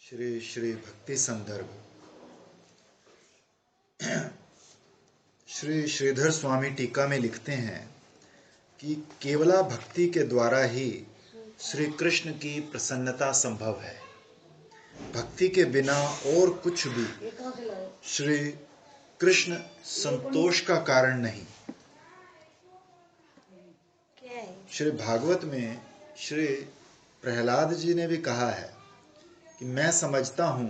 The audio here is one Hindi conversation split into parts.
श्री श्री भक्ति संदर्भ श्री श्रीधर स्वामी टीका में लिखते हैं कि केवला भक्ति के द्वारा ही श्री कृष्ण की प्रसन्नता संभव है। भक्ति के बिना और कुछ भी श्री कृष्ण संतोष का कारण नहीं। श्री भागवत में श्री प्रहलाद जी ने भी कहा है कि मैं समझता हूँ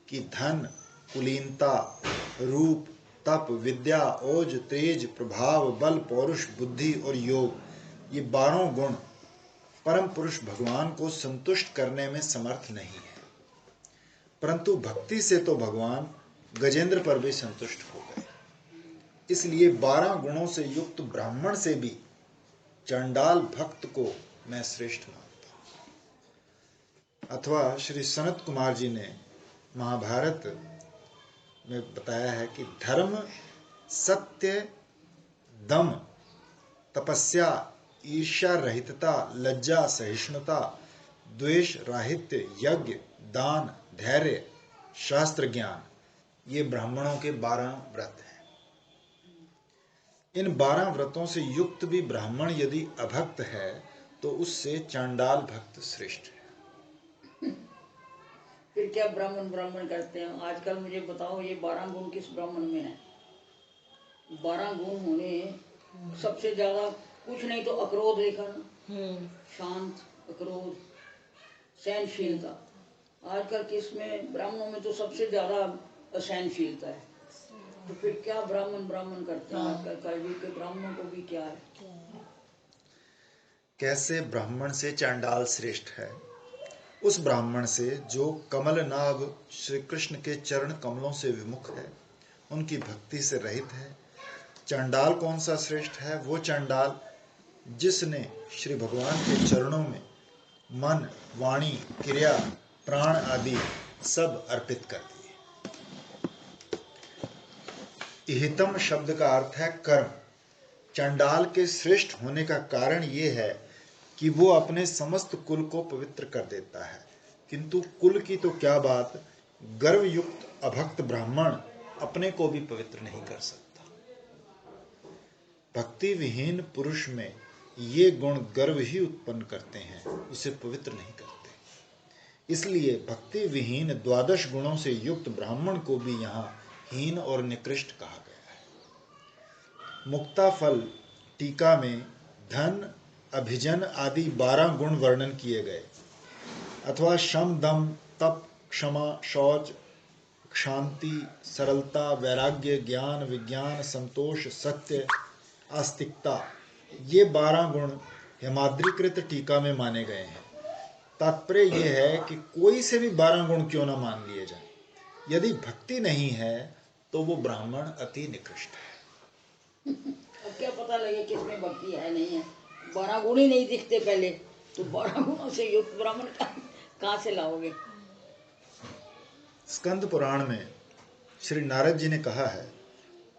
कि धन, कुलीनता, रूप, तप, विद्या, ओज, तेज, प्रभाव, बल, पौरुष, बुद्धि और योग, ये 12 गुण परम पुरुष भगवान को संतुष्ट करने में समर्थ नहीं है, परंतु भक्ति से तो भगवान गजेंद्र पर भी संतुष्ट हो गए। इसलिए 12 गुणों से युक्त ब्राह्मण से भी चंडाल भक्त को मैं श्रेष्ठ मानता हूं। अथवा श्री सनत कुमार जी ने महाभारत में बताया है कि धर्म, सत्य, दम, तपस्या, ईर्ष्या रहितता, लज्जा, सहिष्णुता, द्वेष राहित्य, यज्ञ, दान, धैर्य, शास्त्र ज्ञान, ये ब्राह्मणों के 12 व्रत हैं। इन 12 व्रतों से युक्त भी ब्राह्मण यदि अभक्त है तो उससे चांडाल भक्त श्रेष्ठ है। फिर क्या ब्राह्मण ब्राह्मण करते हैं? आजकल मुझे बताओ, ये 12 गुण किस ब्राह्मण में है? 12 गुण होने सबसे ज्यादा कुछ नहीं तो अक्रोध देखा ना, शांत, अक्रोध, सहनशीलता। आजकल किसमें? ब्राह्मणों में तो सबसे ज्यादा असहनशीलता है। तो फिर क्या ब्राह्मण ब्राह्मण करते हैं? आजकल कलयुग के ब्राह्मणों को भी क्या है? कैसे ब्राह्मण से चांडाल श्रेष्ठ है? उस ब्राह्मण से जो कमल नाभ श्री कृष्ण के चरण कमलों से विमुख है, उनकी भक्ति से रहित है। चांडाल कौन सा श्रेष्ठ है? वो चांडाल जिसने श्री भगवान के चरणों में मन, वाणी, क्रिया, प्राण आदि सब अर्पित कर दिए। इहितम शब्द का अर्थ है कर्म। चांडाल के श्रेष्ठ होने का कारण ये है कि वो अपने समस्त कुल को पवित्र कर देता है, किंतु कुल की तो क्या बात, गर्वयुक्त अभक्त ब्राह्मण अपने को भी पवित्र नहीं कर सकता। भक्ति विहीन पुरुष में ये गुण गर्व ही उत्पन्न करते हैं, उसे पवित्र नहीं करते। इसलिए भक्ति विहीन 12 गुणों से युक्त ब्राह्मण को भी यहाँ हीन और निकृष्ट कहा गया है। मुक्ता फल टीका में धन, अभिजन आदि 12 गुण वर्णन किए गए। अथवा शम, दम, तप, क्षमा, शौच, शांति, सरलता, वैराग्य, ज्ञान, विज्ञान, संतोष, सत्य, आस्तिकता, ये 12 गुण हेमाद्रीकृत टीका में माने गए हैं। तात्पर्य यह है कि कोई से भी 12 गुण क्यों ना मान लिए जाए, यदि भक्ति नहीं है तो वो ब्राह्मण अति निकृष्ट है। अब क्या पता लगे किसमें भक्ति है नहीं है? 12 गुण ही नहीं दिखते पहले, तो 12 गुणों से युक्त ब्राह्मण कहाँ से लाओगे? स्कंद पुराण में श्री नारद जी ने कहा है,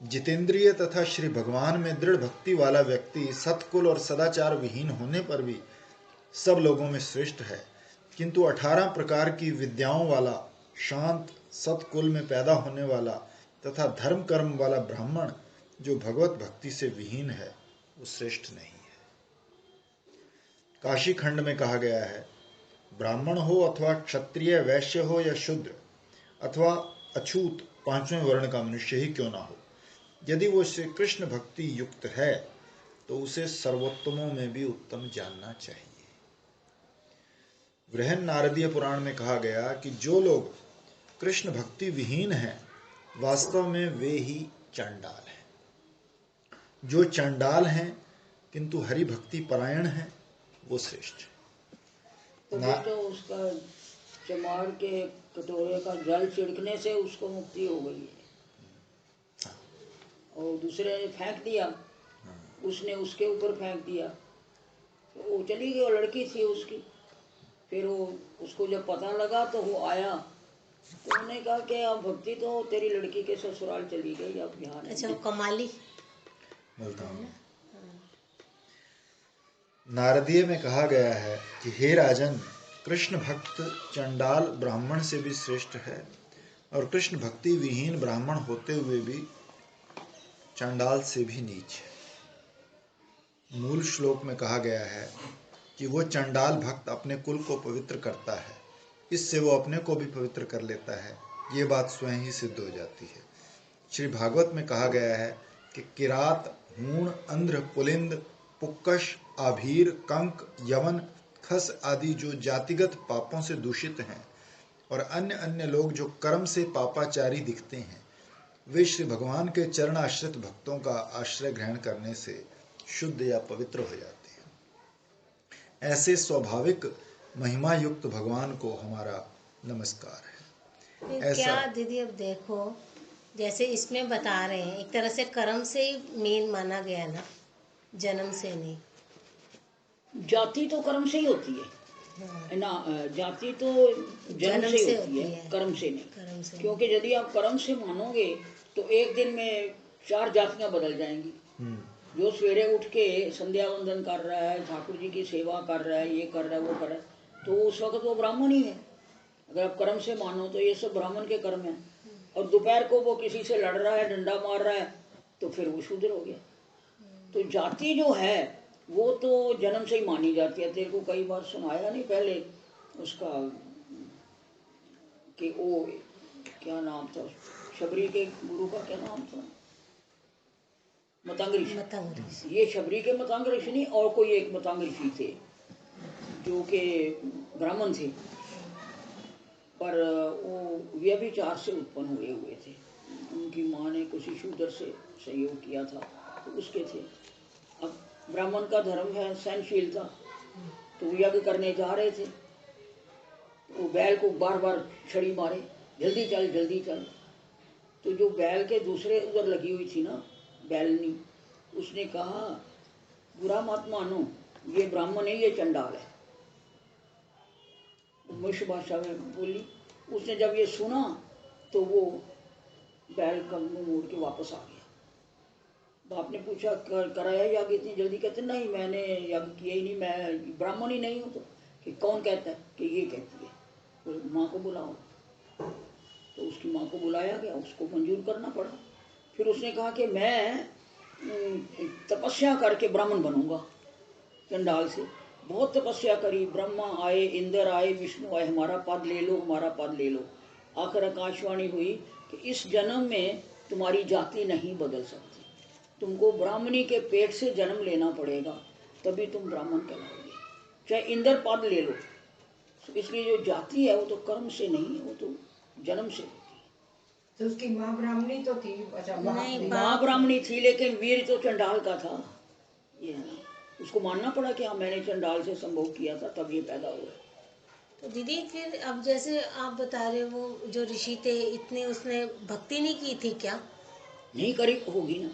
जितेंद्रिय तथा श्री भगवान में दृढ़ भक्ति वाला व्यक्ति सत्कुल और सदाचार विहीन होने पर भी सब लोगों में श्रेष्ठ है, किंतु 18 प्रकार की विद्याओं वाला, शांत, सत्कुल में पैदा होने वाला तथा धर्म कर्म वाला ब्राह्मण जो भगवत भक्ति से विहीन है, वो श्रेष्ठ नहीं है। काशी खंड में कहा गया है, ब्राह्मण हो अथवा क्षत्रिय, वैश्य हो या शूद्र अथवा अछूत 5वें वर्ण का मनुष्य ही क्यों ना हो, यदि वो श्री कृष्ण भक्ति युक्त है तो उसे सर्वोत्तमों में भी उत्तम जानना चाहिए। वृहन नारदीय पुराण में कहा गया कि जो लोग कृष्ण भक्ति विहीन हैं, वास्तव में वे ही चांडाल हैं। जो चांडाल हैं किंतु हरि भक्ति परायण हैं, वो श्रेष्ठ। तो उसका चमार के कटोरे का जल छिड़कने से उसको मुक्ति हो गई है, और दूसरे ने फेंक दिया, उसने उसके ऊपर फेंक दिया तो वो चली गई। वो लड़की थी उसकी, फिर वो उसको जब पता लगा तो वो आया, तो उन्होंने कहा कि अब भक्ति तो तेरी लड़की के ससुराल चली गई, अब यहाँ नहीं। अच्छा, कमाली बोलता हूँ। नारदीय में कहा गया है कि हे राजन, कृष्ण भक्त चंडाल ब्राह्मण से भी श्रेष्ठ है और कृष्ण भक्ति विहीन ब्राह्मण होते हुए भी चंडाल से भी नीच है। मूल श्लोक में कहा गया है कि वो चंडाल भक्त अपने कुल को पवित्र करता है, इससे वो अपने को भी पवित्र कर लेता है। ये बात स्वयं ही सिद्ध हो जाती है। श्री भागवत में कहा गया है कि किरात, हूण, अंध्र, पुलिंद, पुक्कश, आभीर, कंक, यवन, खस आदि जो जातिगत पापों से दूषित हैं और अन्य अन्य लोग जो कर्म से पापाचारी दिखते हैं, वे श्री भगवान के चरण आश्रित भक्तों का आश्रय ग्रहण करने से शुद्ध या पवित्र हो जाते हैं। ऐसे स्वाभाविक महिमा युक्त भगवान को हमारा नमस्कार है। क्या दीदी, अब देखो जैसे इसमें बता रहे हैं, एक तरह से कर्म से ही मेन माना गया ना, जन्म से नहीं। जाति तो कर्म से ही होती है ना, जाति तो जन्म से होती है, कर्म से नहीं। क्योंकि यदि आप कर्म से मानोगे तो एक दिन में 4 जातियां बदल जाएंगी। जो सवेरे उठ के संध्या वंदन कर रहा है, ठाकुर जी की सेवा कर रहा है, ये कर रहा है, वो कर रहा है, तो उस वक्त वो ब्राह्मण ही है। अगर आप कर्म से मानो तो ये सब ब्राह्मण के कर्म है। और दोपहर को वो किसी से लड़ रहा है, डंडा मार रहा है, तो फिर वो शूद्र हो गया। तो जाति जो है वो तो जन्म से ही मानी जाती है। तेरे को कई बार सुनाया नहीं पहले उसका कि वो क्या नाम था, शबरी के गुरु का क्या नाम था, मतंग ऋषि। ये शबरी के मतंग ऋषि नहीं, और कोई एक मतंग ऋषि थे जो के ब्राह्मण थे, पर वो व्यभिचार से उत्पन्न हुए थे। उनकी माँ ने किसी शूद्र से सहयोग किया था, तो उसके थे। अब ब्राह्मण का धर्म है सहनशीलता, तो वो यज्ञ करने जा रहे थे, वो बैल को बार बार छड़ी मारे, जल्दी चल जल्दी चल। तो जो बैल के दूसरे उधर लगी हुई थी ना बैलनी, उसने कहा बुरा मत मानो, ये ब्राह्मण है, ये चंडाल है। मुश भाषा में बोली। उसने जब ये सुना तो वो बैल का मुंह मोड़ के वापस आ गया। बाप ने पूछा कराया यज्ञ इतनी जल्दी? कहते नहीं, मैंने यज्ञ किया ही नहीं, मैं ब्राह्मण ही नहीं हूँ। तो कि कौन कहता है? कि ये कहती है। तो माँ को बुलाओ। तो उसकी माँ को बुलाया गया, उसको मंजूर करना पड़ा। फिर उसने कहा कि मैं तपस्या करके ब्राह्मण बनूंगा। चंडाल से बहुत तपस्या करी, ब्रह्मा आए, इंद्र आए, विष्णु आए, हमारा पद ले लो, हमारा पद ले लो। आखिर आकाशवाणी हुई कि इस जन्म में तुम्हारी जाति नहीं बदल सकती, तुमको ब्राह्मणी के पेट से जन्म लेना पड़ेगा, तभी तुम ब्राह्मण कहलाओगे, चाहे इंद्र पद ले लो। इसलिए जो जाति है वो तो कर्म से नहीं है, वो तो जन्म से। तो उसकी माँ ब्राह्मणी तो थी? नहीं, माँ ब्राह्मणी थी, लेकिन वीर तो चंडाल का था। ये है ना, उसको मानना पड़ा कि हाँ मैंने चंडाल से संभोग किया था, तब ये पैदा हुआ। तो दीदी फिर अब जैसे आप बता रहे हो, वो जो ऋषि थे इतने, उसने भक्ति नहीं की थी क्या? नहीं करी होगी ना।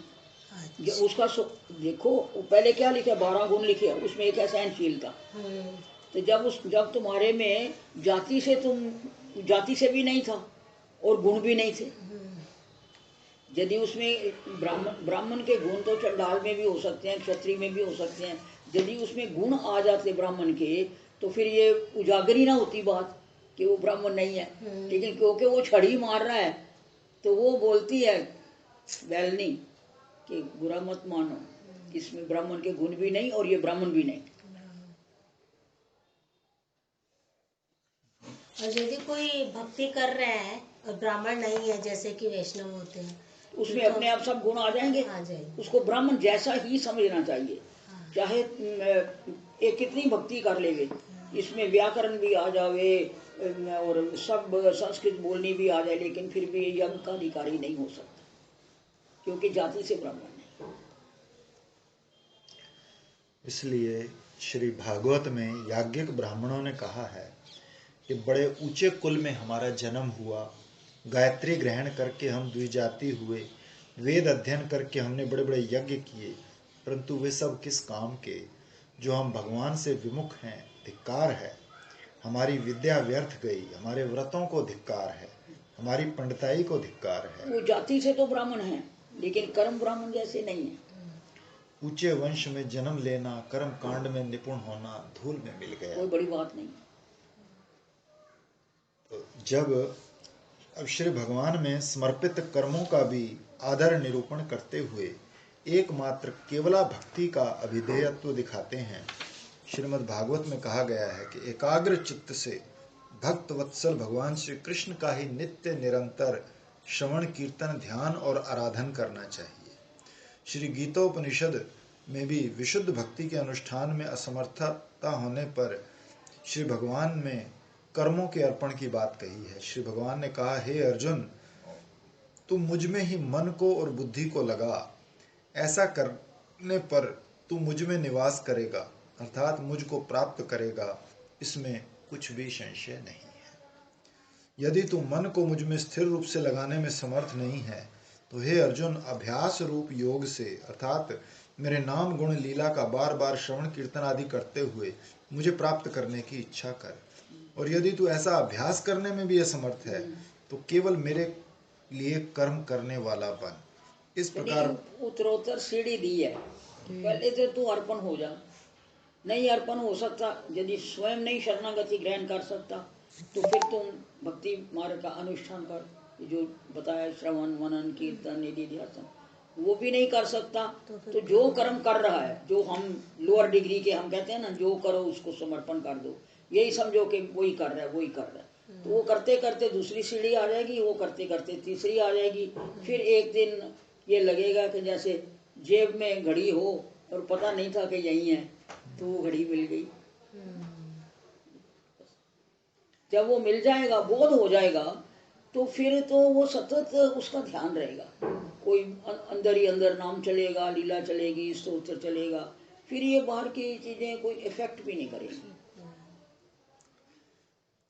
अच्छा। उसका देखो, वो पहले क्या लिखा, 12 गुण लिखे, उसमें एक है सहनशीलता। तो जब तुम्हारे में जाति से भी नहीं था और गुण भी नहीं थे। यदि उसमें ब्राह्मण के गुण तो चंडाल में भी हो सकते हैं, क्षत्रिय में भी हो सकते हैं। यदि उसमें गुण आ जाते ब्राह्मण के, तो फिर ये उजागर ही ना होती बात कि वो ब्राह्मण नहीं है। लेकिन क्योंकि वो छड़ी मार रहा है, तो वो बोलती है बैलनी कि बुरा मत मानो, इसमें ब्राह्मण के गुण भी नहीं और ये ब्राह्मण भी नहीं। और यदि कोई भक्ति कर रहा है और ब्राह्मण नहीं है, जैसे कि वैष्णव होते हैं, उसमें अपने आप सब गुण आ जाएंगे। उसको ब्राह्मण जैसा ही समझना चाहिए। चाहे एक कितनी भक्ति कर लेवे, इसमें व्याकरण भी आ जावे और सब संस्कृत बोलनी भी आ जाए, लेकिन फिर भी यज्ञ का अधिकारी नहीं हो सकता, क्योंकि जाति से ब्राह्मण नहीं। इसलिए श्री भागवत में याज्ञिक ब्राह्मणों ने कहा है कि बड़े ऊंचे कुल में हमारा जन्म हुआ, गायत्री ग्रहण करके हम द्विजाति हुए, वेद अध्ययन करके हमने बड़े बड़े यज्ञ किए, परंतु वे सब किस काम के, जो हम भगवान से विमुख हैं। धिक्कार है, हमारी विद्या व्यर्थ गई, हमारे व्रतों को धिक्कार है, हमारी पंडिताई को धिक्कार है। वो जाति से तो ब्राह्मण है, लेकिन कर्म ब्राह्मण जैसे नहीं है। ऊंचे वंश में जन्म लेना, कर्म कांड में निपुण होना धूल में मिल गया। कोई बड़ी बात नहीं। जब अब श्री भगवान में समर्पित कर्मों का भी आदर निरूपण करते हुए एकमात्र केवला भक्ति का अभिधेयत्व दिखाते हैं, श्रीमद् भागवत में कहा गया है कि एकाग्र चित्त से भक्त वत्सल भगवान श्री कृष्ण का ही नित्य निरंतर श्रवण कीर्तन ध्यान और आराधन करना चाहिए। श्री गीतोपनिषद में भी विशुद्ध भक्ति के अनुष्ठान में असमर्थता होने पर श्री भगवान में कर्मों के अर्पण की बात कही है। श्री भगवान ने कहा, हे अर्जुन, तू मुझ में ही मन को और बुद्धि को लगा, ऐसा करने पर तू मुझ में निवास करेगा, अर्थात मुझको प्राप्त करेगा, इसमें कुछ भी संशय नहीं है। यदि तू मन को मुझ में स्थिर रूप से लगाने में समर्थ नहीं है तो हे अर्जुन, अभ्यास रूप योग से अर्थात मेरे नाम गुण लीला का बार बार श्रवण कीर्तन आदि करते हुए मुझे प्राप्त करने की इच्छा कर। और यदि तू ऐसा अभ्यास करने में भी असमर्थ है तो केवल मेरे लिए कर्म करने वाला बन। इस प्रकार उत्तरोत्तर सीढ़ी दी है। पहले तो तू अर्पण हो जा, नहीं अर्पण हो सकता, यदि स्वयं नहीं शरणागति ग्रहण कर सकता तो फिर तुम भक्ति मार्ग का अनुष्ठान कर, जो बताया श्रवण मनन कीर्तन निधिध्यासन, वो भी नहीं कर सकता तो जो कर्म कर रहा है, जो हम लोअर डिग्री के हम कहते हैं ना, जो करो उसको समर्पण कर दो, यही समझो कि वही कर रहा है वही कर रहा है। तो वो करते करते दूसरी सीढ़ी आ जाएगी, वो करते करते तीसरी आ जाएगी, फिर एक दिन ये लगेगा कि जैसे जेब में घड़ी हो और पता नहीं था कि यही है, तो वो घड़ी मिल गई। जब वो मिल जाएगा, बोध हो जाएगा, तो फिर तो वो सतत उसका ध्यान रहेगा। कोई अंदर ही अंदर नाम चलेगा, लीला चलेगी, स्तोत्र चलेगा, फिर ये बाहर की चीजें कोई इफेक्ट भी नहीं करेगी।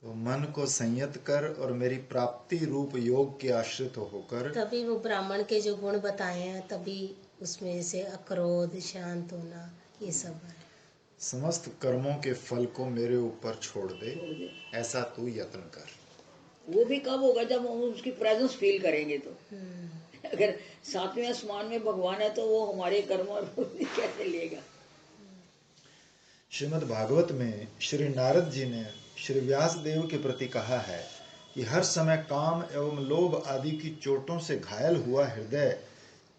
तो मन को संयत कर और मेरी प्राप्ति रूप योग के आश्रित होकर, तभी वो ब्राह्मण के जो गुण बताए हैं, तभी उसमें से अक्रोध, शांत होना, ये सब है। समस्त कर्मों के फल को मेरे ऊपर छोड़ दे, ऐसा तू यत्न कर। वो भी कब होगा? जब हम उसकी प्रेजेंस फील करेंगे। तो अगर सातवें आसमान में भगवान है तो वो हमारे कर्म और कैसे लेगा? श्रीमद् भागवत में श्री नारद जी ने श्री व्यास देव के प्रति कहा है कि हर समय काम एवं लोभ आदि की चोटों से घायल हुआ हृदय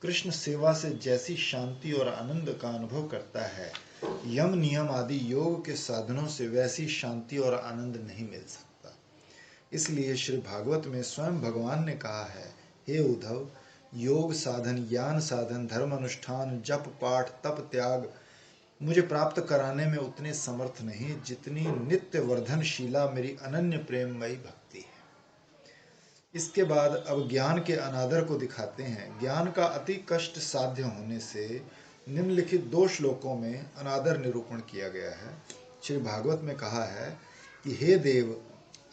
कृष्ण सेवा से जैसी शांति और आनंद का अनुभव करता है, यम नियम आदि योग के साधनों से वैसी शांति और आनंद नहीं मिल सकता। इसलिए श्री भागवत में स्वयं भगवान ने कहा है, हे उद्धव, योग साधन, ज्ञान साधन, धर्म अनुष्ठान, जप पाठ, तप त्याग मुझे प्राप्त कराने में उतने समर्थ नहीं जितनी नित्य वर्धनशीला मेरी अनन्य प्रेममयी भक्ति है। इसके बाद अब ज्ञान के अनादर को दिखाते हैं। ज्ञान का अति कष्ट साध्य होने से निम्नलिखित 2 श्लोकों में अनादर निरूपण किया गया है। श्री भागवत में कहा है कि हे देव,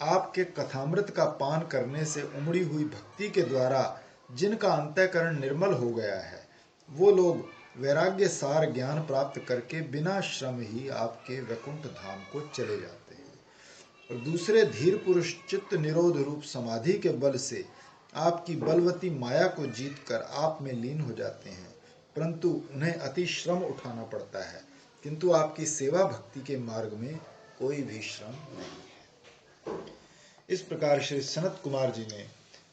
आपके कथामृत का पान करने से उमड़ी हुई भक्ति के द्वारा जिनका अंतःकरण निर्मल हो गया है, वो लोग वैराग्य सार ज्ञान प्राप्त करके बिना श्रम ही आपके वैकुंठ धाम को चले जाते हैं। और दूसरे धीर पुरुष चित्त निरोध रूप समाधि के बल से आपकी बलवती माया को जीतकर आप में लीन हो जाते हैं, परंतु उन्हें अति श्रम उठाना पड़ता है, किंतु आपकी सेवा भक्ति के मार्ग में कोई भी श्रम नहीं है। इस प्रकार श्री सनत कुमार जी ने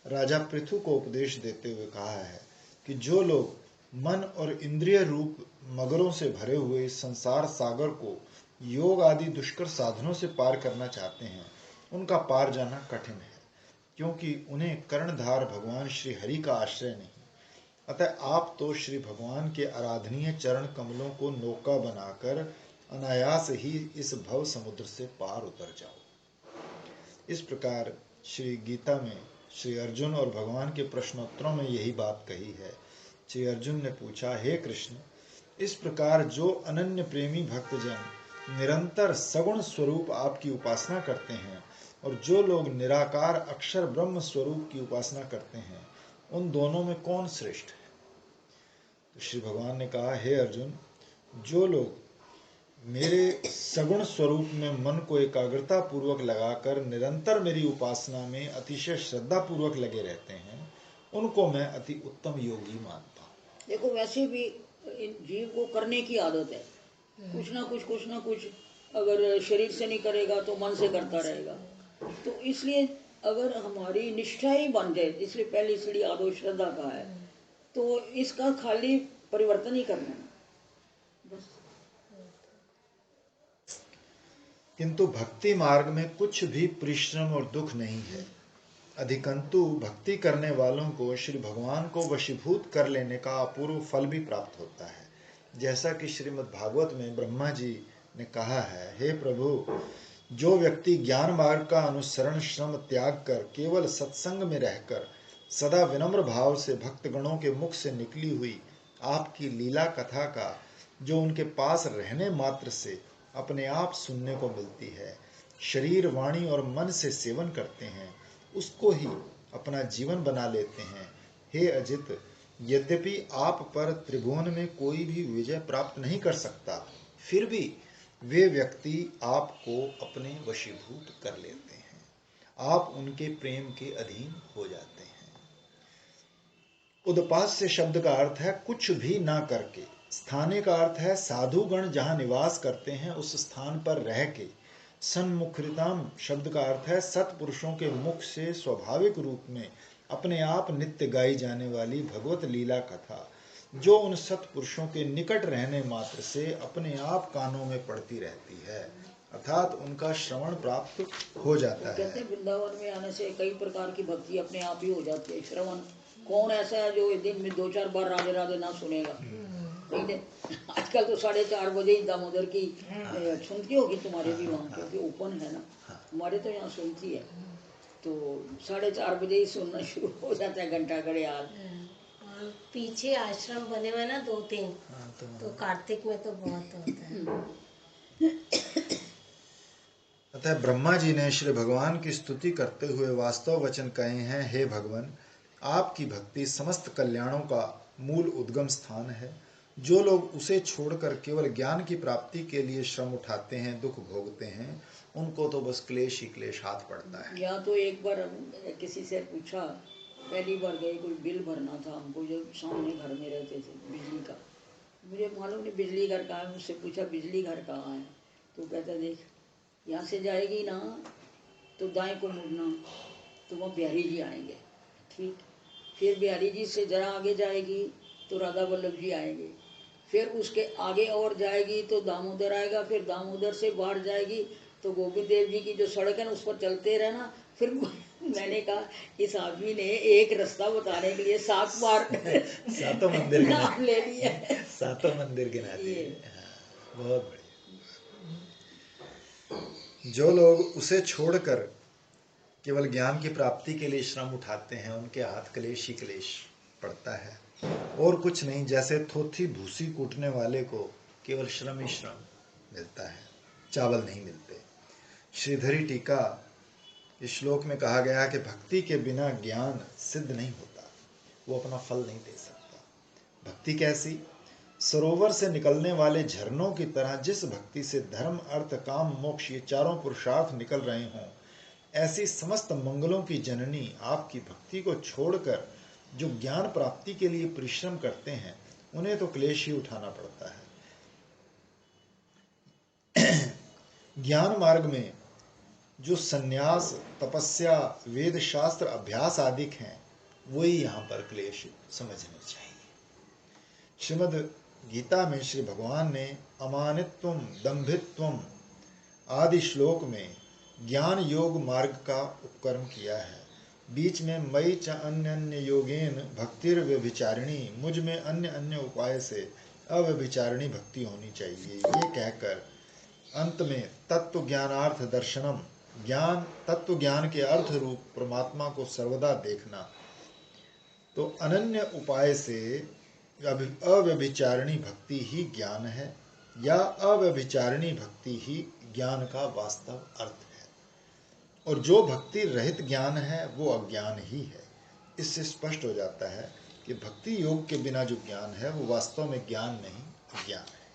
राजा पृथु को उपदेश देते हुए कहा है कि जो लोग मन और इंद्रिय रूप मगरों से भरे हुए संसार सागर को योग आदि दुष्कर साधनों से पार करना चाहते हैं, उनका पार जाना कठिन है, क्योंकि उन्हें कर्णधार भगवान श्री हरि का आश्रय नहीं। अतः आप तो श्री भगवान के आराधनीय चरण कमलों को नौका बनाकर अनायास ही इस भव समुद्र से पार उतर जाओ। इस प्रकार श्री गीता में श्री अर्जुन और भगवान के प्रश्नोत्तरों में यही बात कही है। श्री अर्जुन ने पूछा, हे कृष्ण, इस प्रकार जो अनन्य प्रेमी भक्तजन निरंतर सगुण स्वरूप आपकी उपासना करते हैं और जो लोग निराकार अक्षर ब्रह्म स्वरूप की उपासना करते हैं, उन दोनों में कौन श्रेष्ठ है? तो श्री भगवान ने कहा, हे अर्जुन, जो लोग मेरे सगुण स्वरूप में मन को एकाग्रता पूर्वक लगाकर निरंतर मेरी उपासना में अतिशय श्रद्धा पूर्वक लगे रहते हैं, उनको मैं अति उत्तम योगी मानता हूँ। देखो, वैसे भी इन जीव को करने की आदत है, कुछ ना कुछ अगर शरीर से नहीं करेगा तो मन से करता रहेगा। तो इसलिए अगर हमारी निष्ठा ही बन जाए, इसलिए पहली सीढ़ी आदो श्रद्धा का है, तो इसका खाली परिवर्तन ही करना है बस। किंतु भक्ति मार्ग में कुछ भी परिश्रम और दुख नहीं है। अधिकंतु भक्ति करने वालों को श्री भगवान को वशीभूत कर लेने का अपूर्व फल भी प्राप्त होता है। जैसा कि श्रीमद् भागवत में ब्रह्मा जी ने कहा है, हे प्रभु, जो व्यक्ति ज्ञान मार्ग का अनुसरण श्रम त्याग कर केवल सत्संग में रहकर सदा विनम्र भाव से भक्तगणों के मुख से निकली हुई आपकी लीला कथा का जो उनके पास रहने मात्र से अपने आप सुनने को मिलती है, शरीर वाणी और मन से सेवन करते हैं, उसको ही अपना जीवन बना लेते हैं। हे अजित, यद्यपि आप पर त्रिभुवन में कोई भी विजय प्राप्त नहीं कर सकता, फिर भी वे व्यक्ति आपको अपने वशीभूत कर लेते हैं। आप उनके प्रेम के अधीन हो जाते हैं। उदपास्य शब्द का अर्थ है कुछ भी ना करके। स्थाने का अर्थ है साधुगण जहाँ निवास करते हैं उस स्थान पर रह के। सन्मुखरिताम शब्द का अर्थ है सत्पुरुषों के मुख से स्वाभाविक रूप में अपने आप नित्य गाई जाने वाली भगवत लीला कथा, जो उन सत्पुरुषों के निकट रहने मात्र से अपने आप कानों में पड़ती रहती है, अर्थात उनका श्रवण प्राप्त हो जाता है। कहते हैं वृंदावन में आने से कई प्रकार की भक्ति अपने आप ही हो जाती है। श्रवण, कौन ऐसा है जो दिन में 2-4 बार राधे राधे ना सुनेगा? नहीं, आजकल तो 4:30 बजे ही दामोदर की सुनती होगी तुम्हारे भी वहाँ, क्योंकि ओपन है ना, हमारे तो यहाँ सुनती है, तो 4:30 बजे ही सुनना शुरू हो जाता है घंटा घड़ियाल। और पीछे आश्रम बने हुए ना 2-3, तो कार्तिक में तो बहुत होता है। अतः ब्रह्मा जी ने श्री भगवान की स्तुति करते हुए वास्तव वचन कहे हैं, हे भगवान, आपकी भक्ति समस्त कल्याणों का मूल उद्गम स्थान है। जो लोग उसे छोड़कर केवल ज्ञान की प्राप्ति के लिए श्रम उठाते हैं, दुख भोगते हैं, उनको तो बस क्लेश ही क्लेश हाथ पड़ता है। या तो एक बार किसी से पूछा, पहली बार गए, कोई बिल भरना था हमको, जो सामने घर में रहते थे बिजली का, मुझे मालूम नहीं बिजली घर कहाँ है, मुझसे पूछा बिजली घर कहाँ है, तो कहता देख यहाँ से जाएगी ना तो दाएं को मुड़ना, तो वहाँ बिहारी जी आएंगे, ठीक, फिर बिहारी जी से जरा आगे जाएगी तो राधा वल्लभ जी आएंगे, फिर उसके आगे और जाएगी तो दामोदर आएगा, फिर दामोदर से बाहर जाएगी तो गोविंद देव जी की जो सड़क है ना उस पर चलते रहना। फिर मैंने कहा इस आदमी ने एक रास्ता बताने के लिए 7 बार सातों मंदिर के नाम ले लिया, सातों मंदिर के नाते। बहुत बढ़िया। जो लोग उसे छोड़कर केवल ज्ञान की प्राप्ति के लिए श्रम उठाते हैं, उनके हाथ क्लेश ही क्लेश पड़ता है और कुछ नहीं। जैसे थोथी भूसी कूटने वाले को केवल श्रम ही श्रम मिलता है, चावल नहीं मिलते। श्रीधरी टीका इस श्लोक में कहा गया कि भक्ति के बिना ज्ञान सिद्ध नहीं होता, वो अपना फल नहीं दे सकता। भक्ति कैसी? सरोवर से निकलने वाले झरनों की तरह जिस भक्ति से धर्म अर्थ काम मोक्ष ये चारों पुरुषार्थ निकल रहे हों, ऐसी समस्त मंगलों की जननी आपकी भक्ति को छोड़कर जो ज्ञान प्राप्ति के लिए परिश्रम करते हैं, उन्हें तो क्लेश ही उठाना पड़ता है। ज्ञान मार्ग में जो संन्यास, तपस्या, वेद शास्त्र अभ्यास आदि हैं, वही यहाँ पर क्लेश समझने चाहिए। श्रीमद् गीता में श्री भगवान ने अमानित्वम, दंभित्वम आदि श्लोक में ज्ञान योग मार्ग का उपक्रम किया है। बीच में मई च अन्य अन्य योगेन भक्तिर व्यभिचारिणी, मुझ में अन्य अन्य उपाय से अव्यभिचारिणी भक्ति होनी चाहिए, ये कहकर अंत में तत्व ज्ञानार्थ दर्शनम, ज्ञान तत्व ज्ञान के अर्थ रूप परमात्मा को सर्वदा देखना, तो अनन्य उपाय से अव्यभिचारिणी भक्ति ही ज्ञान है, या अव्यभिचारिणी भक्ति ही ज्ञान का वास्तव अर्थ है। और जो भक्ति रहित ज्ञान है वो अज्ञान ही है। इससे स्पष्ट हो जाता है कि भक्ति योग के बिना जो ज्ञान है वो वास्तव में ज्ञान नहीं, अज्ञान है।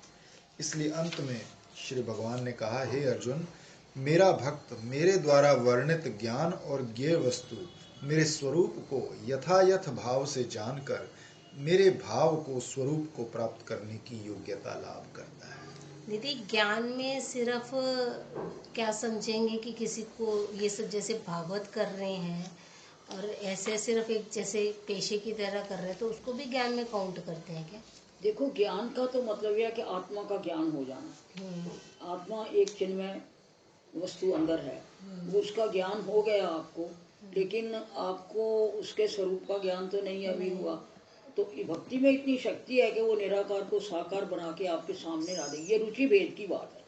इसलिए अंत में श्री भगवान ने कहा, हे अर्जुन, मेरा भक्त मेरे द्वारा वर्णित ज्ञान और ज्ञेय वस्तु मेरे स्वरूप को यथायथ भाव से जानकर मेरे भाव को, स्वरूप को प्राप्त करने की योग्यता लाभ करता है। दीदी ज्ञान में सिर्फ क्या समझेंगे कि किसी को ये सब जैसे भागवत कर रहे हैं और ऐसे सिर्फ एक जैसे पेशे की तरह कर रहे हैं तो उसको भी ज्ञान में काउंट करते हैं क्या? देखो, ज्ञान का तो मतलब यह है कि आत्मा का ज्ञान हो जाना। आत्मा एक चिन्मय वस्तु अंदर है, वो उसका ज्ञान हो गया आपको, लेकिन आपको उसके स्वरूप का ज्ञान तो नहीं अभी हुआ। तो भक्ति में इतनी शक्ति है कि वो निराकार को साकार बना के आपके सामने ला देगी। ये रुचि भेद की बात है।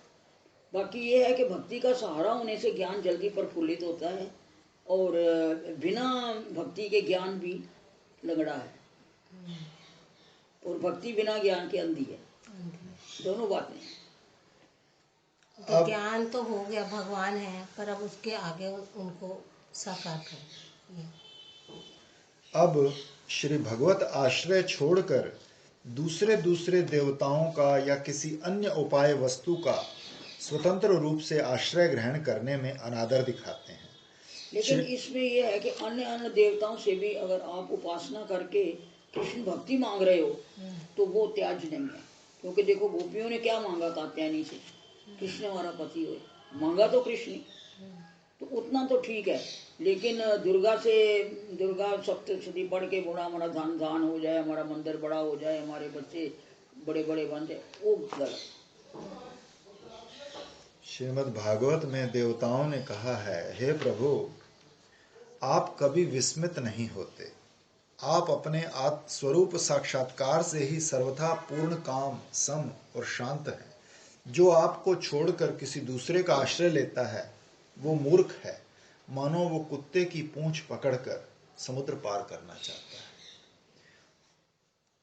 बाकी ये है कि भक्ति का सहारा होने से ज्ञान जल्दी प्रफुल्लित होता है, और बिना भक्ति के ज्ञान भी लगड़ा है, और भक्ति बिना ज्ञान के अंधी है। दोनों बातें। तो ज्ञान तो हो गया, भगवान है, पर अब उसके आगे उनको साकार करें। अब श्री भगवत आश्रय छोड़कर दूसरे दूसरे देवताओं का या किसी अन्य उपाय वस्तु का स्वतंत्र रूप से आश्रय ग्रहण करने में अनादर दिखाते हैं। लेकिन इसमें यह है कि अन्य अन्य देवताओं से भी अगर आप उपासना करके कृष्ण भक्ति मांग रहे हो तो वो त्याज नहीं है। क्योंकि देखो, गोपियों ने क्या मांगा कात्यायनी से? कृष्ण हमारा पति हो, मांगा तो कृष्ण, तो उतना तो ठीक है। लेकिन दुर्गा सप्तशती पढ़ के बड़ा हमारा धान हो जाए, हमारा मंदिर बड़ा हो जाए, हमारे बच्चे बड़े बड़े बन जाए, वो गलत। श्रीमद् भागवत में देवताओं ने कहा है, हे प्रभु, आप कभी विस्मित नहीं होते। आप अपने स्वरूप साक्षात्कार से ही सर्वथा पूर्ण काम, सम और शांत हैं। जो आपको छोड़कर किसी दूसरे का आश्रय लेता है वो मूर्ख है, मानो वो कुत्ते की पूंछ पकड़कर समुद्र पार करना चाहता है।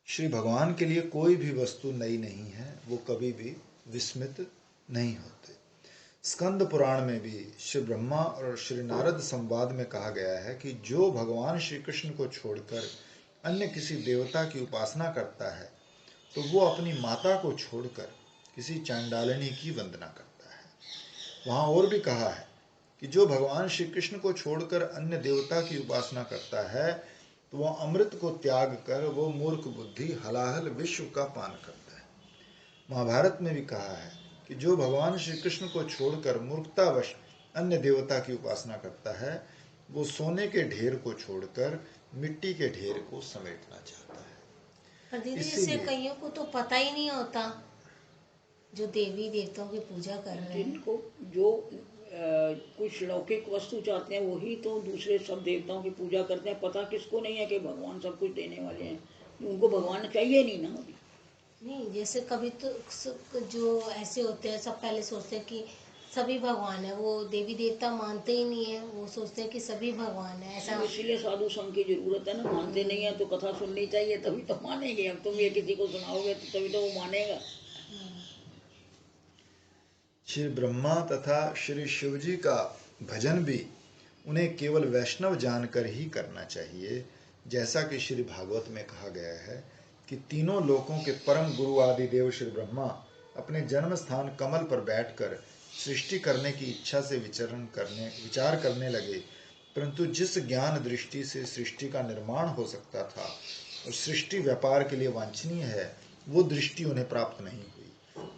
श्री भगवान के लिए कोई भी वस्तु नई नहीं है, वो कभी भी विस्मित नहीं होते। स्कंद पुराण में भी श्री ब्रह्मा और श्री नारद संवाद में कहा गया है कि जो भगवान श्री कृष्ण को छोड़कर अन्य किसी देवता की उपासना करता है तो वो अपनी माता को छोड़कर किसी चांडालिनी की वंदना करता है। वहाँ और भी कहा है कि जो भगवान श्री कृष्ण को छोड़कर अन्य देवता की उपासना करता है तो वह अमृत को त्याग कर वो मूर्ख बुद्धि हलाहल विश्व का पान करता है। महाभारत में भी कहा है कि जो भगवान श्री कृष्ण को छोड़कर मूर्खतावश अन्य देवता की उपासना करता है वो सोने के ढेर को छोड़कर मिट्टी के ढेर को समेटना चाहता है। पर दीदी जैसे कईयों को तो पता ही नहीं होता, जो देवी देवताओं की पूजा कर रहे हैं, जिनको जो कुछ लौकिक वस्तु चाहते हैं वही तो दूसरे सब देवताओं की पूजा करते हैं। पता किसको नहीं है कि भगवान सब कुछ देने वाले हैं? उनको भगवान चाहिए नहीं ना अभी। नहीं, जैसे कभी तो जो ऐसे होते हैं सब पहले सोचते हैं कि सभी भगवान है, वो देवी देवता मानते ही नहीं है, वो सोचते हैं कि सभी भगवान है। ऐसा इसीलिए साधु संघ की जरूरत है ना। मानते नहीं है तो कथा सुननी चाहिए, तभी तो मानेंगे। अब तुम ये किसी को सुनाओगे तो तभी तो वो मानेगा। श्री ब्रह्मा तथा श्री शिव जी का भजन भी उन्हें केवल वैष्णव जानकर ही करना चाहिए। जैसा कि श्री भागवत में कहा गया है कि तीनों लोकों के परम गुरु आदि देव श्री ब्रह्मा अपने जन्म स्थान कमल पर बैठकर सृष्टि करने की इच्छा से विचार करने लगे, परंतु जिस ज्ञान दृष्टि से सृष्टि का निर्माण हो सकता था और सृष्टि व्यापार के लिए वांछनीय है वो दृष्टि उन्हें प्राप्त नहीं हुई।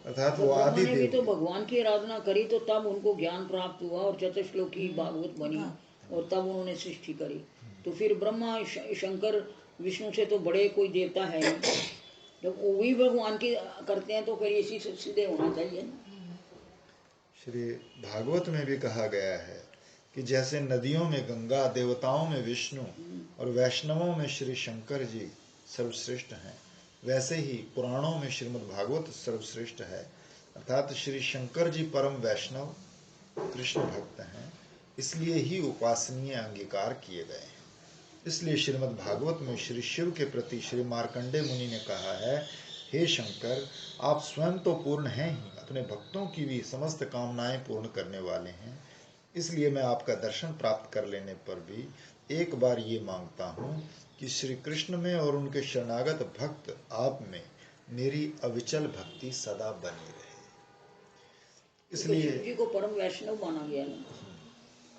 अर्थात वो आदि ने भी देव तो भगवान की आराधना करी तो तब उनको ज्ञान प्राप्त हुआ और चतुश्लोकी भागवत बनी और तब उन्होंने सृष्टि करी। तो फिर ब्रह्मा शंकर विष्णु से तो बड़े कोई देवता है नहीं। जब वो भी भगवान की करते हैं तो फिर इसी से सीधे होना चाहिए ना। श्री भागवत में भी कहा गया है कि जैसे नदियों में गंगा, देवताओं में विष्णु और वैष्णवों में श्री शंकर जी सर्वश्रेष्ठ हैं, वैसे ही पुराणों में श्रीमद् भागवत सर्वश्रेष्ठ है। अर्थात श्री शंकर जी परम वैष्णव कृष्ण भक्त हैं, इसलिए ही उपासनीय अंगीकार किए गए हैं। इसलिए श्रीमद् भागवत में श्री शिव के प्रति श्री मार्कंडेय मुनि ने कहा है, हे शंकर, आप स्वयं तो पूर्ण हैं ही, अपने भक्तों की भी समस्त कामनाएं पूर्ण करने वाले हैं। इसलिए मैं आपका दर्शन प्राप्त कर लेने पर भी एक बार ये मांगता हूँ कि श्री कृष्ण में और उनके शरणागत भक्त आप में मेरी अविचल भक्ति सदा बनी रहे। इसलिए शिव जी को परम वैष्णव माना गया ना,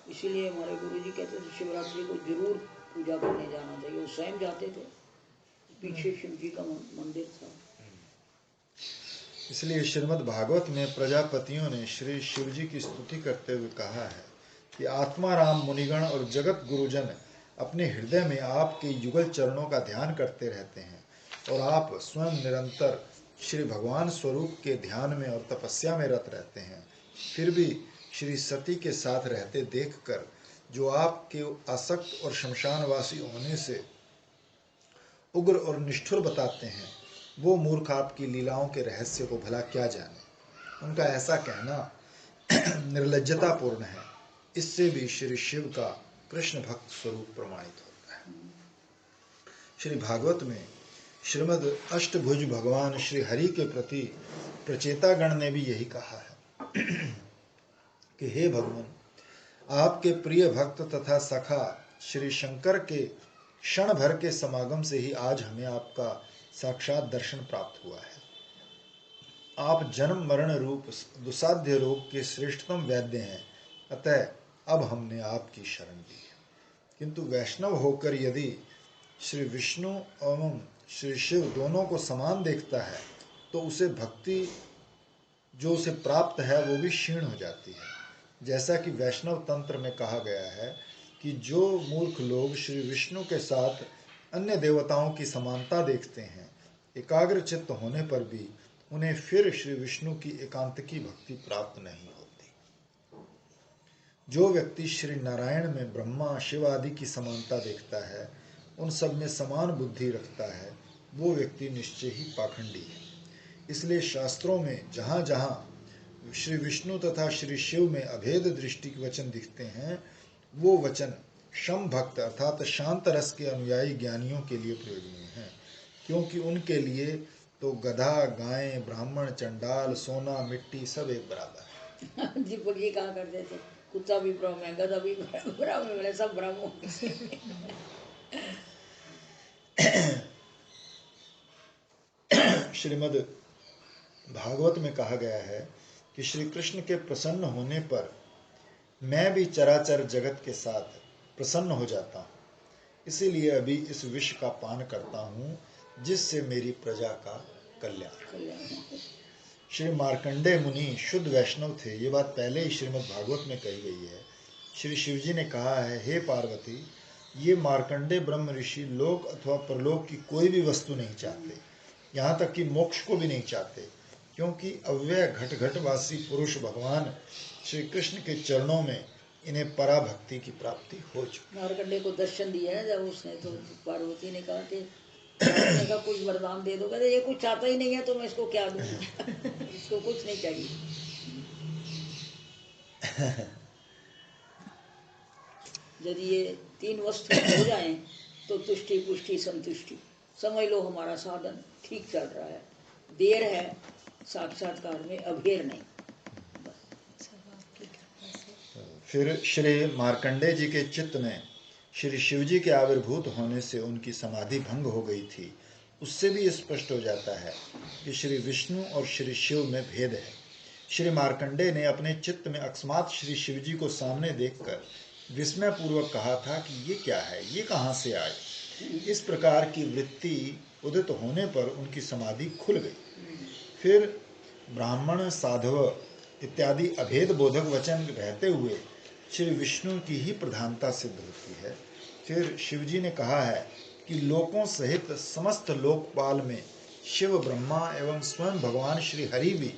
इसीलिए हमारे गुरु जी कहते थे शिवरात्रि को जरूर पूजा करने जाना चाहिए। वो स्वयं जाते थे, पीछे शिव जी का मंदिर था। इसलिए श्रीमद् भागवत में प्रजापतियों ने श्री शिव जी की स्तुति करते हुए कहा है कि आत्माराम मुनिगण और जगत गुरुजन अपने हृदय में आपके युगल चरणों का ध्यान करते रहते हैं और आप स्वयं निरंतर श्री भगवान स्वरूप के ध्यान में और तपस्या में रत रहते हैं। फिर भी श्री सती के साथ रहते देखकर जो आपके आसक्त और शमशानवासी होने से उग्र और निष्ठुर बताते हैं, वो मूर्ख आपकी लीलाओं के रहस्य को भला क्या जाने। उनका ऐसा कहना निर्लज्जतापूर्ण है। इससे भी श्री शिव का कृष्ण भक्त स्वरूप प्रमाणित होता है। श्री भागवत में श्रीमद् अष्टभुज भगवान श्री हरि के प्रति प्रचेतागण ने भी यही कहा है कि हे भगवान, आपके प्रिय भक्त तथा सखा श्री शंकर के क्षण भर के समागम से ही आज हमें आपका साक्षात दर्शन प्राप्त हुआ है। आप जन्म मरण रूप दुसाध्य रोग के श्रेष्ठतम वैद्य हैं, अतः अब हमने आपकी शरण ली है। किंतु वैष्णव होकर यदि श्री विष्णु एवं श्री शिव दोनों को समान देखता है तो उसे भक्ति जो उसे प्राप्त है वो भी क्षीण हो जाती है। जैसा कि वैष्णव तंत्र में कहा गया है कि जो मूर्ख लोग श्री विष्णु के साथ अन्य देवताओं की समानता देखते हैं, एकाग्र चित्त होने पर भी उन्हें फिर श्री विष्णु की एकांतिकी भक्ति प्राप्त नहीं होती। जो व्यक्ति श्री नारायण में ब्रह्मा शिव आदि की समानता देखता है, उन सब में समान बुद्धि रखता है, वो व्यक्ति निश्चय ही पाखंडी है। इसलिए शास्त्रों में जहाँ जहाँ श्री विष्णु तथा श्री शिव में अभेद दृष्टि के वचन दिखते हैं, वो वचन शम भक्त अर्थात शांत रस के अनुयायी ज्ञानियों के लिए प्रयोजनीय हैं, क्योंकि उनके लिए तो गधा गाय ब्राह्मण चंडाल सोना मिट्टी सब एक बराबर है। दीपक जी कहा करते थे कुत्ता भी ब्राह्मण है, गधा भी ब्राह्मण है, सब ब्राह्मण। श्रीमद् भागवत में कहा गया है कि श्री कृष्ण के प्रसन्न होने पर मैं भी चराचर जगत के साथ प्रसन्न हो जाता हूँ, इसीलिए अभी इस विष का पान करता हूँ जिससे मेरी प्रजा का कल्याण। श्री मार्कंडेय मुनि शुद्ध वैष्णव थे, ये बात पहले ही श्रीमद् भागवत में कही गई है। श्री शिवजी ने कहा है, हे पार्वती, ये मार्कंडेय ब्रह्म ऋषि लोक अथवा परलोक की कोई भी वस्तु नहीं चाहते, यहाँ तक कि मोक्ष को भी नहीं चाहते, क्योंकि अव्यय घट घटवासी पुरुष भगवान श्री कृष्ण के चरणों में इन्हें पराभक्ति की प्राप्ति हो चुकी। मार्कंडेय को दर्शन दिया है जब उसने, तो पार्वती ने कहा कि का कुछ वरदान दे दो। कहते ये कुछ चाहता ही नहीं है तो मैं इसको क्या दूँ, इसको कुछ नहीं चाहिए। यदि ये तीन वस्तु हो जाएं तो तुष्टि पुष्टि संतुष्टि, समझ लो हमारा साधन ठीक चल रहा है। देर है साक्षात्कार में, अभेर नहीं। फिर श्री मार्कंडेय जी के चित्त में श्री शिवजी के आविर्भूत होने से उनकी समाधि भंग हो गई थी। उससे भी स्पष्ट हो जाता है कि श्री विष्णु और श्री शिव में भेद है। श्री मार्कंडेय ने अपने चित्त में अकस्मात श्री शिवजी को सामने देखकर विस्मय पूर्वक कहा था कि ये क्या है, ये कहाँ से आए। इस प्रकार की वृत्ति उदित होने पर उनकी समाधि खुल गई। फिर ब्राह्मण साधव इत्यादि अभेद बोधक वचन रहते हुए श्री विष्णु की ही प्रधानता सिद्ध होती है। फिर शिवजी ने कहा है कि लोकों सहित समस्त लोकपाल में शिव ब्रह्मा एवं स्वयं भगवान श्री हरि भी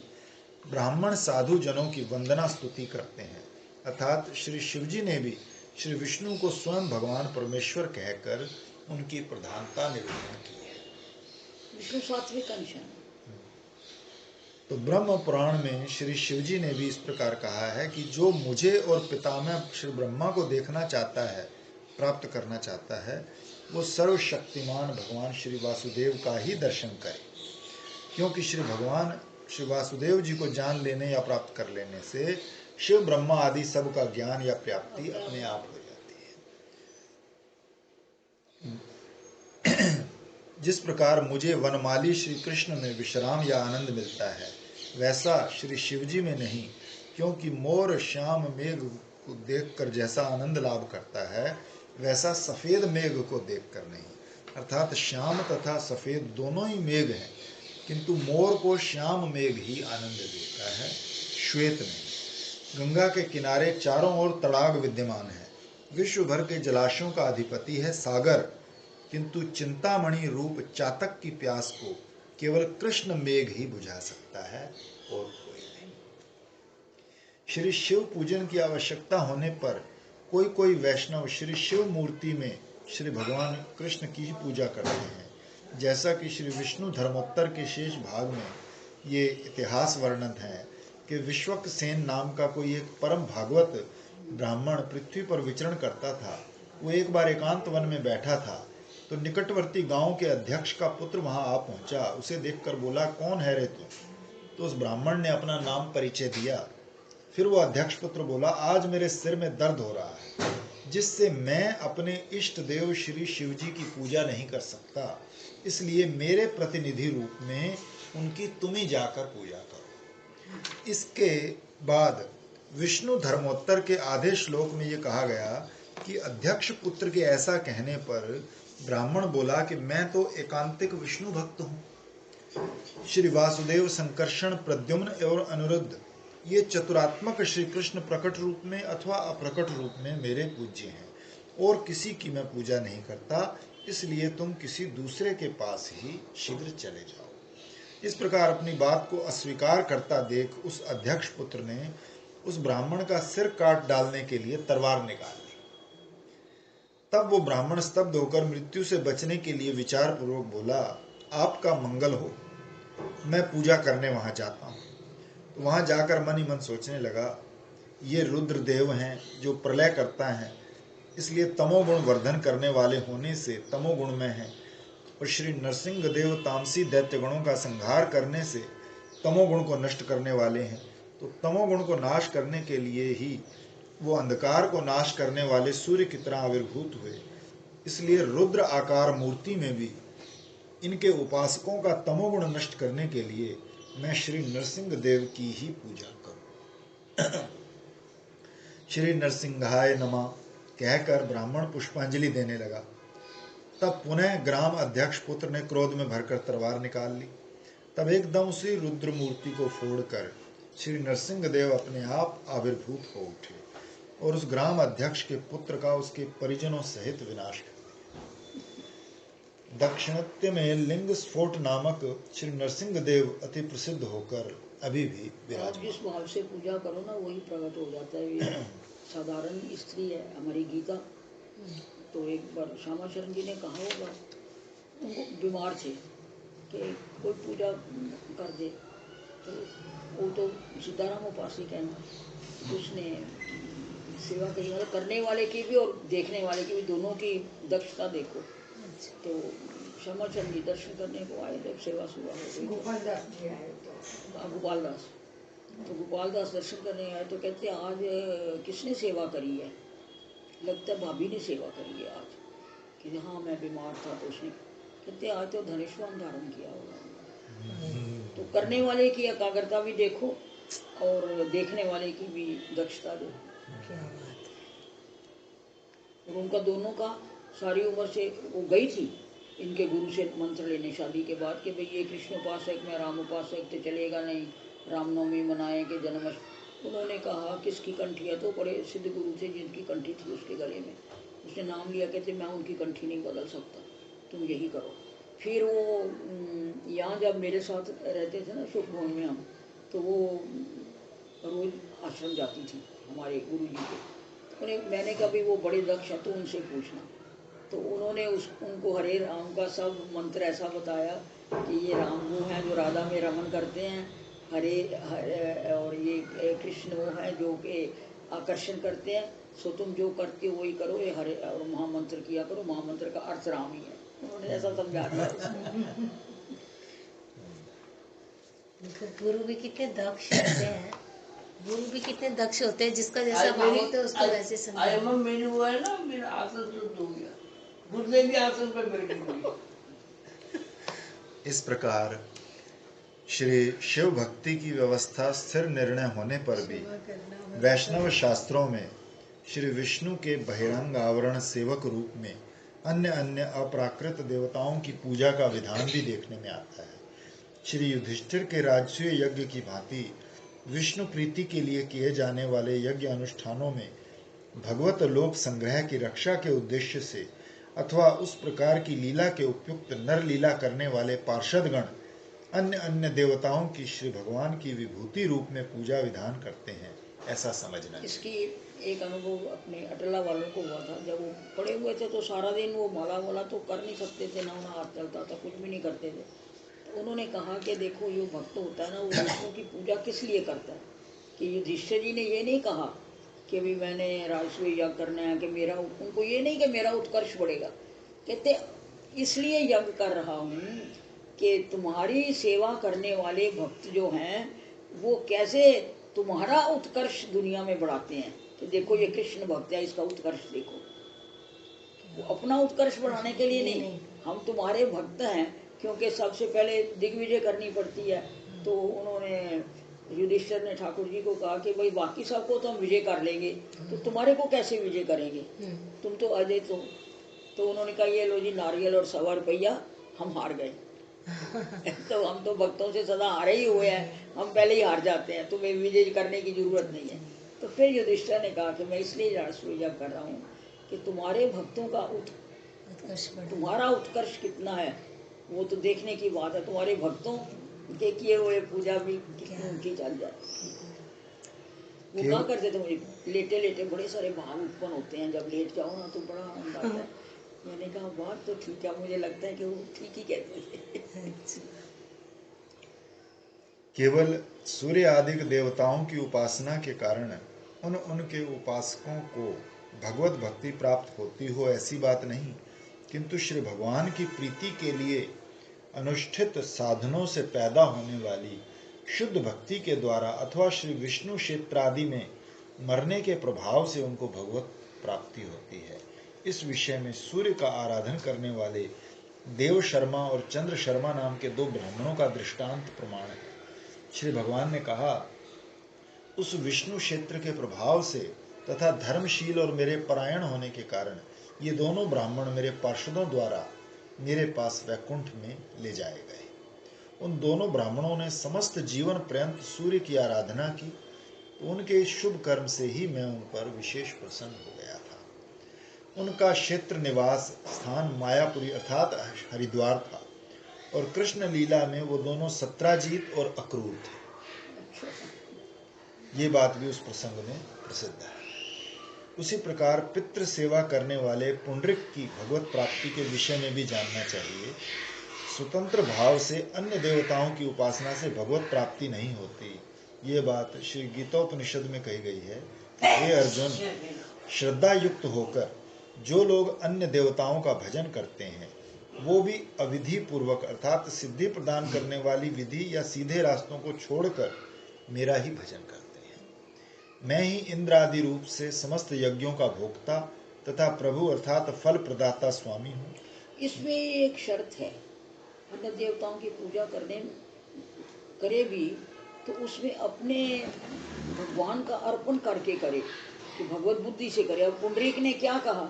ब्राह्मण साधु जनों की वंदना स्तुति करते हैं, अर्थात श्री शिवजी ने भी श्री विष्णु को स्वयं भगवान परमेश्वर कहकर उनकी प्रधानता निरूपण की है। विष्णु सात्विक अंश है। तो ब्रह्म पुराण में श्री शिवजी ने भी इस प्रकार कहा है कि जो मुझे और पितामह श्री ब्रह्मा को देखना चाहता है, प्राप्त करना चाहता है, वो सर्वशक्तिमान भगवान श्री वासुदेव का ही दर्शन करे, क्योंकि श्री भगवान श्री वासुदेव जी को जान लेने या प्राप्त कर लेने से शिव ब्रह्मा आदि सब का ज्ञान या प्राप्ति अपने आप हो जाती है। जिस प्रकार मुझे वनमाली श्री कृष्ण में विश्राम या आनंद मिलता है, वैसा श्री शिवजी में नहीं, क्योंकि मोर श्याम मेघ को देखकर जैसा आनंद लाभ करता है, वैसा सफेद मेघ को देखकर नहीं। अर्थात श्याम तथा सफेद दोनों ही मेघ हैं, किंतु मोर को श्याम मेघ ही आनंद देता है। श्वेत में गंगा के किनारे चारों ओर तड़ाग विद्यमान है। विश्व भर के जलाशयों का अधिपति है सागर, किंतु चिंतामणि रूप चातक की प्यास को केवल कृष्ण मेघ ही बुझा सकता है और कोई नहीं। श्री शिव पूजन की आवश्यकता होने पर कोई कोई वैष्णव श्री शिव मूर्ति में श्री भगवान कृष्ण की ही पूजा करते हैं, जैसा कि श्री विष्णु धर्मोत्तर के शेष भाग में ये इतिहास वर्णन है कि विश्वक सेन नाम का कोई एक परम भागवत ब्राह्मण पृथ्वी पर विचरण करता था। वो एक बार एकांत वन में बैठा था तो निकटवर्ती गांव के अध्यक्ष का पुत्र वहां आ पहुंचा। उसे देखकर बोला, कौन है रे तू? तो उस ब्राह्मण ने अपना नाम परिचय दिया। फिर वो अध्यक्ष पुत्र बोला, आज मेरे सिर में दर्द हो रहा है, जिससे मैं अपने इष्ट देव श्री शिव जी की पूजा नहीं कर सकता, इसलिए मेरे प्रतिनिधि रूप में उनकी तुम ही जाकर पूजा करो। इसके बाद विष्णु धर्मोत्तर के आधे श्लोक में ये कहा गया कि अध्यक्ष पुत्र के ऐसा कहने पर ब्राह्मण बोला कि मैं तो एकांतिक विष्णु भक्त हूँ। श्री वासुदेव, संकर्षण, प्रद्युम्न और अनिरुद्ध ये चतुरात्मक श्री कृष्ण प्रकट रूप में अथवा अप्रकट रूप में मेरे पूज्य हैं और किसी की मैं पूजा नहीं करता, इसलिए तुम किसी दूसरे के पास ही शीघ्र चले जाओ। इस प्रकार अपनी बात को अस्वीकार करता देख उस अध्यक्ष पुत्र ने उस ब्राह्मण का सिर काट डालने के लिए तलवार निकाली। तब वो ब्राह्मण स्तब्ध होकर मृत्यु से बचने के लिए विचार पूर्वक बोला, आपका मंगल हो, मैं पूजा करने वहां जाता हूँ। तो वहां जाकर मन ही मन सोचने लगा, ये रुद्रदेव हैं जो प्रलय करता है, इसलिए तमोगुण वर्धन करने वाले होने से तमोगुण में है, और श्री नरसिंह देव तामसी दैत्य गुणों का संहार करने से तमोगुण को नष्ट करने वाले हैं। तो तमोगुण को नाश करने के लिए ही वो अंधकार को नाश करने वाले सूर्य की तरह आविर्भूत हुए, इसलिए रुद्र आकार मूर्ति में भी इनके उपासकों का तमोगुण नष्ट करने के लिए मैं श्री नरसिंह देव की ही पूजा करूं। श्री नरसिंहाय नमः कहकर ब्राह्मण पुष्पांजलि देने लगा। तब पुनः ग्राम अध्यक्ष पुत्र ने क्रोध में भरकर तलवार निकाल ली। तब एकदम उसी रुद्र मूर्ति को फोड़कर श्री नरसिंह देव अपने आप आविर्भूत हो उठे और उस ग्राम अध्यक्ष के पुत्र का उसके परिजनों सहित विनाश कर दिया। दक्षिणात्य में लिंग स्फोट नामक श्री नरसिंह देव अति प्रसिद्ध होकर अभी भी विराजमान। जिस भाव से पूजा करो ना वही प्रकट हो जाता है। ये साधारण स्त्री है हमारी गीता, तो एक बार श्यामा शरण जी ने कहा होगा, उनको बीमार थे कि कोई पूजा कर दे, तो वो तो सीताराम उपासक है ना, उसने सेवा करी, मतलब करने वाले की भी और देखने वाले की भी, दोनों की दक्षता देखो। तो श्यामा चरण जी दर्शन करने को आए, जब सेवा सुबह हो गई, गोपाल दास जी आए तो गोपाल दास, तो गोपाल दास दर्शन करने आए तो कहते आज किसने सेवा करी है? लगता है भाभी ने सेवा करी है आज। कि हाँ मैं बीमार था, तो उसने कहते आज तो धनेश्वर धारण किया होगा। तो करने वाले की एकाग्रता भी देखो और देखने वाले की भी दक्षता देखो। क्या बात है। और उनका दोनों का सारी उम्र से वो गई थी इनके गुरु से मंत्र लेने शादी के बाद कि भाई ये कृष्ण उपासक मैं राम उपासक, तो चलेगा नहीं, रामनवमी मनाएंगे, जन्म। उन्होंने कहा किसकी कंठी है? तो बड़े सिद्ध गुरु थे जिनकी कंठी थी उसके गले में, उसने नाम लिया, कहते मैं उनकी कंठी नहीं बदल सकता, तुम यही करो। फिर वो यहाँ जब मेरे साथ रहते थे ना सुखभवन में हम, तो वो रोज आश्रम जाती थी हमारे गुरु जी के। उन्हें मैंने कहा भाई वो बड़े दक्ष हैं तो उनसे पूछना। तो उन्होंने उनको हरे राम का सब मंत्र ऐसा बताया कि ये राम वो हैं जो राधा में रमन करते हैं, हरे और ये कृष्ण वो हैं जो के आकर्षण करते हैं, सो तुम जो करते हो वही करो, ये हरे और महामंत्र किया करो, महामंत्र का अर्थ राम ही है। उन्होंने ऐसा समझा दिया। गुरु भी कितने दक्ष होते हैं, गुरु भी कितने दक्ष होते हैं, जिसका जैसा भाव होता है उसको वैसे समझा। मेरी वो है ना, मेरा आसन शुद्ध हो गया, गुरुदेव भी आसन पर बैठ गई। इस प्रकार श्री शिव भक्ति की व्यवस्था स्थिर निर्णय होने पर भी वैष्णव शास्त्रों में श्री विष्णु के बहिरंग आवरण सेवक रूप में अन्य अन्य अप्राकृत देवताओं की पूजा का विधान भी देखने में आता है। श्री युधिष्ठिर के राजसूय यज्ञ की भांति विष्णु प्रीति के लिए किए जाने वाले यज्ञ अनुष्ठानों में भगवत लोक संग्रह की रक्षा के उद्देश्य से अथवा उस प्रकार की लीला के उपयुक्त नर लीला करने वाले पार्षदगण अन्य अन्य देवताओं की श्री भगवान की विभूति रूप में पूजा विधान करते हैं, ऐसा समझना। इसकी एक अनुभव अपने अटला वालों को हुआ था। जब वो पड़े हुए थे तो सारा दिन वो माला वाला तो कर नहीं सकते थे, ना उन्हें हाथ चलता था, कुछ भी नहीं करते थे। तो उन्होंने कहा कि देखो ये भक्त होता है ना, वो विष्णु की पूजा किस लिए करता है। कि युधिष्ठिर जी ने ये नहीं कहा कि अभी मैंने राजसूय यज्ञ करना है, कि मेरा, उनको ये नहीं कि मेरा उत्कर्ष बढ़ेगा। कहते इसलिए यज्ञ कर रहा हूँ कि तुम्हारी सेवा करने वाले भक्त जो हैं वो कैसे तुम्हारा उत्कर्ष दुनिया में बढ़ाते हैं। कि देखो ये कृष्ण भक्त है, इसका उत्कर्ष देखो। वो अपना उत्कर्ष बढ़ाने के लिए नहीं, हम तुम्हारे भक्त हैं, क्योंकि सबसे पहले दिग्विजय करनी पड़ती है। तो उन्होंने, युधिष्ठिर ने ठाकुर जी को कहा कि भाई बाकी सबको तो हम विजय कर लेंगे, तो तुम्हारे को कैसे विजय करेंगे, तुम तो अजय। तो उन्होंने कहा ये लो जी नारियल और 100 रुपया, हम हार गए। तो हम तो भक्तों से सदा हारे ही हुए हैं, हम पहले ही हार जाते हैं, तुम्हें विजय करने की जरूरत नहीं है। तो फिर युधिष्ठिर ने कहा कि मैं इसलिए राजसूय यज्ञ कर रहा हूँ कि तुम्हारे भक्तों का तुम्हारा उत्कर्ष कितना है वो तो देखने की बात है। तुम्हारे भक्तों के किए हुए पूजा भी कितनी उनकी चल जाए। वो क्या करते थे, मुझे लेटे लेटे बड़े सारे भाव उत्पन्न होते हैं, जब लेट जाओ ना तो बड़ा आनंद आता है। मैंने कहा बात तो ठीक है, मुझे लगता है कि वो ठीक ही कहते थे। केवल सूर्य आदि देवताओं की उपासना के कारण उनके उपासकों को भगवत भक्ति प्राप्त होती हो ऐसी बात नहीं, किंतु श्री भगवान की प्रीति के लिए अनुष्ठित साधनों से पैदा होने वाली शुद्ध भक्ति के द्वारा अथवा श्री विष्णु क्षेत्र आदि में मरने के प्रभाव से उनको भगवत प्राप्ति होती है। इस विषय में सूर्य का आराधन करने वाले देव शर्मा और चंद्र शर्मा नाम के 2 ब्राह्मणों का दृष्टांत प्रमाण है। श्री भगवान ने कहा, उस विष्णु क्षेत्र के प्रभाव से तथा धर्मशील और मेरे परायण होने के कारण ये दोनों ब्राह्मण मेरे पार्षदों द्वारा मेरे पास वैकुंठ में ले जाए गए। उन दोनों ब्राह्मणों ने समस्त जीवन पर्यंत सूर्य की आराधना की, तो उनके इस शुभ कर्म से ही मैं उन पर विशेष प्रसन्न हो गया था। उनका क्षेत्र निवास स्थान मायापुरी अर्थात हरिद्वार था और कृष्ण लीला में वो दोनों सत्राजीत और अक्रूर थे। ये बात भी उस प्रसंग में प्रसिद्ध है। उसी प्रकार पितृ सेवा करने वाले पुंडरिक की भगवत प्राप्ति के विषय में भी जानना चाहिए। स्वतंत्र भाव से अन्य देवताओं की उपासना से भगवत प्राप्ति नहीं होती। ये बात श्री गीतोपनिषद में कही गई है कि हे अर्जुन, श्रद्धा युक्त होकर जो लोग अन्य देवताओं का भजन करते हैं वो भी अविधि पूर्वक अर्थात सिद्धि प्रदान करने वाली विधि या सीधे रास्तों को छोड़कर मेरा ही भजन करते हैं। मैं ही इंद्र आदि रूप से समस्त यज्ञों का भोक्ता तथा प्रभु अर्थात फल प्रदाता स्वामी हूँ। इसमें एक शर्त है, अन्य देवताओं की पूजा करे भी तो उसमें अपने भगवान का अर्पण करके करे, कि भगवत बुद्धि से करे। अब पुंडरीक ने क्या कहा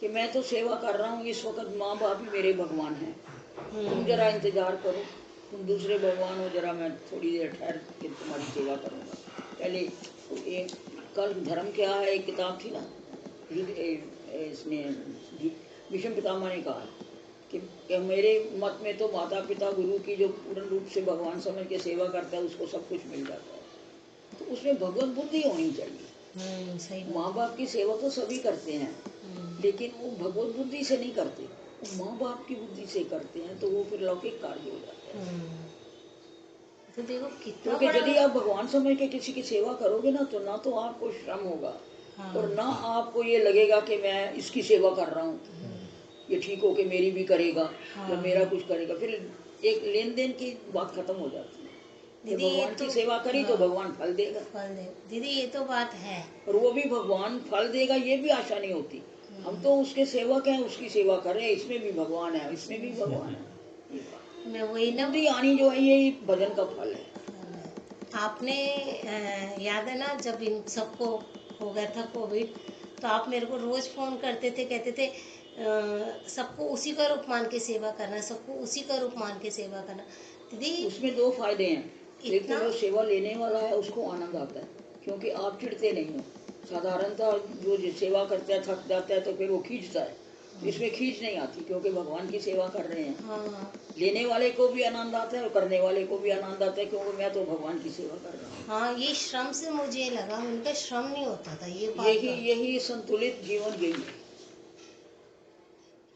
कि मैं तो सेवा कर रहा हूँ, इस वक्त माँ बाप ही मेरे भगवान हैं, तुम जरा इंतजार करो, तुम दूसरे भगवान हो, जरा मैं थोड़ी देर ठहर के तुम्हारी सेवा करूँगा। पहले एक कल धर्म क्या है एक किताब थी ना, इसने भीष्म पितामह ने कहा कि मेरे मत में तो माता पिता गुरु की जो पूर्ण रूप से भगवान समझ के सेवा करता है उसको सब कुछ मिल जाता है। तो उसमें भगवत बुद्धि होनी चाहिए। माँ बाप की सेवा तो सभी करते हैं, लेकिन वो भगवत बुद्धि से नहीं करते, वो माँ बाप की बुद्धि से करते हैं, तो वो फिर लौकिक कार्य हो जाते हैं। तो देखो कितना, क्योंकि यदि आप भगवान समझ के किसी की सेवा करोगे ना तो आपको श्रम होगा, और ना आपको ये लगेगा कि मैं इसकी सेवा कर रहा हूँ, ये ठीक हो के मेरी भी करेगा या मेरा कुछ करेगा। फिर एक लेन देन की बात खत्म हो जाती है। दीदी भगवान की सेवा करी तो भगवान फल देगा। दीदी ये तो बात है, और वो भी भगवान फल देगा ये भी आशा नहीं होती। हम तो उसके सेवक हैं, उसकी सेवा कर रहे हैं, इसमें भी भगवान है, इसमें भी भगवान है। मैं वही ना, आनी जो है ये भजन का फल है। आपने याद है ना जब इन सबको हो गया था कोविड, तो आप मेरे को रोज फोन करते थे, कहते थे सबको उसी का रूप मान के सेवा करना, सबको उसी का रूप मान के सेवा करना। दीदी उसमें दो फायदे हैं। एक तो इतना- जो सेवा लेने वाला है उसको आनंद आता है, क्योंकि आप चिढ़ते नहीं हो। साधारणतः जो सेवा करता है थक जाता है तो फिर वो खींचता है, इसमें खींच नहीं आती क्योंकि भगवान की सेवा कर रहे हैं। हाँ लेने वाले को भी आनंद आता है और करने वाले को भी आनंद आता है, क्योंकि मैं तो भगवान की सेवा कर रहा हूँ। हाँ, ये श्रम से मुझे लगा, उनका श्रम नहीं होता था ये बात यही यही संतुलित जीवन यही है।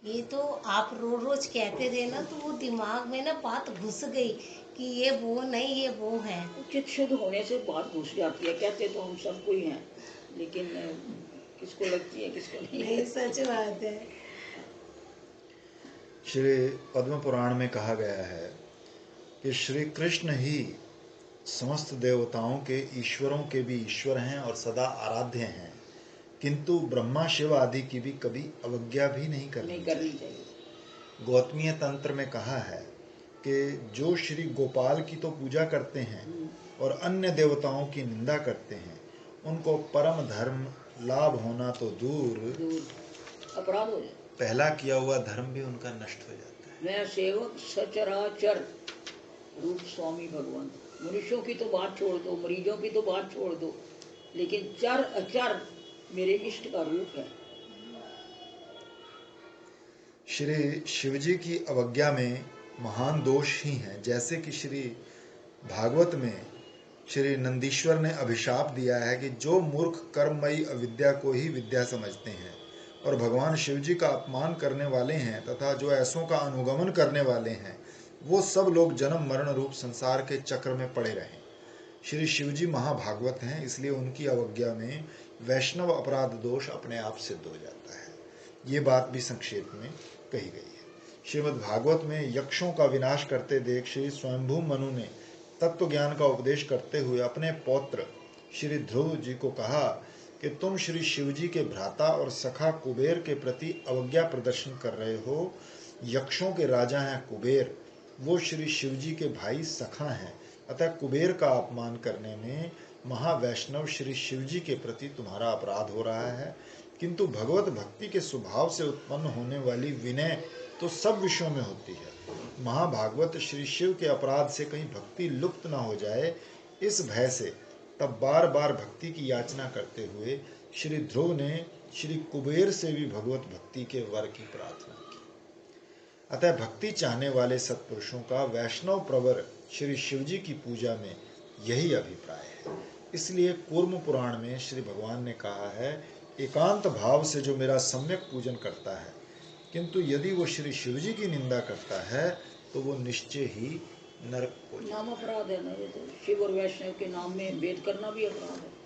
ये तो आप रोज रोज कहते थे ना, तो वो दिमाग में ना बात घुस गई कि ये वो नहीं, ये वो है। चित्त शुद्ध होने से बात घुस जाती है। कहते तो हम सब कोई हैं, लेकिन किसको लगती है किसको नहीं नहीं, लगती। सच बात है। श्री पद्म पुराण में कहा गया है कि श्री कृष्ण ही समस्त देवताओं के ईश्वरों के भी ईश्वर हैं और सदा आराध्य हैं, किंतु ब्रह्मा शिव आदि की भी कभी अवज्ञा भी नहीं करनी चाहिए। गौतमीय तंत्र में कहा है कि जो श्री गोपाल की तो पूजा करते हैं और अन्य देवताओं की निंदा करते हैं, उनको परम धर्म लाभ होना तो दूर अपराध हो जाए, पहला किया हुआ धर्म भी उनका नष्ट हो जाता है। मैं सेवक सचराचर रूप स्वामी भगवान। मनुष्यों की तो बात छोड़ दो, मरीजों की तो बात छोड़ दो, लेकिन चर अचर मेरे इष्ट का रूप है। श्री शिवजी की अवज्ञा में महान दोष ही हैं, जैसे कि श्री भागवत में श्री नंदीश्वर ने अभिशाप दिया है कि जो मूर्ख कर्ममयी अविद्या को ही विद्या समझते हैं और भगवान शिवजी का अपमान करने वाले हैं तथा जो ऐसों का अनुगमन करने वाले हैं, वो सब लोग जन्म मरण रूप संसार के चक्र में पड़े रहें। श्री शिवजी महाभागवत हैं, इसलिए उनकी अवज्ञा में वैष्णव अपराध दोष अपने आप सिद्ध हो जाता है। ये बात भी संक्षेप में कही गई है। श्रीमद् भागवत में यक्षों का विनाश करते देख श्री स्वयंभू मनु ने तत्व ज्ञान का उपदेश करते हुए अपने पौत्र श्री ध्रुव जी को कहा कि तुम श्री शिवजी के भ्राता और सखा कुबेर के प्रति अवज्ञा प्रदर्शन कर रहे हो। यक्षों के राजा हैं कुबेर, वो श्री शिवजी के भाई सखा हैं, अतः कुबेर का अपमान करने में महावैष्णव श्री शिवजी के प्रति तुम्हारा अपराध हो रहा है, किंतु भगवत भक्ति के स्वभाव से उत्पन्न होने वाली विनय तो सब विषयों में होती है। महाभागवत श्री शिव के अपराध से कहीं भक्ति लुप्त न हो जाए, इस भय से तब बार बार भक्ति की याचना करते हुए श्री ध्रुव ने श्री कुबेर से भी भगवत भक्ति के वर की प्रार्थना की। अतः भक्ति चाहने वाले सत्पुरुषों का वैष्णव प्रवर श्री शिवजी की पूजा में यही अभिप्राय है। इसलिए कूर्म पुराण में श्री भगवान ने कहा है, एकांत भाव से जो मेरा सम्यक पूजन करता है, किंतु यदि वो श्री शिवजी की निंदा करता है तो वो निश्चय ही नरक को नाम अपराध है ना, ये तो शिव और वैष्णव के नाम में भेद करना भी अपराध है।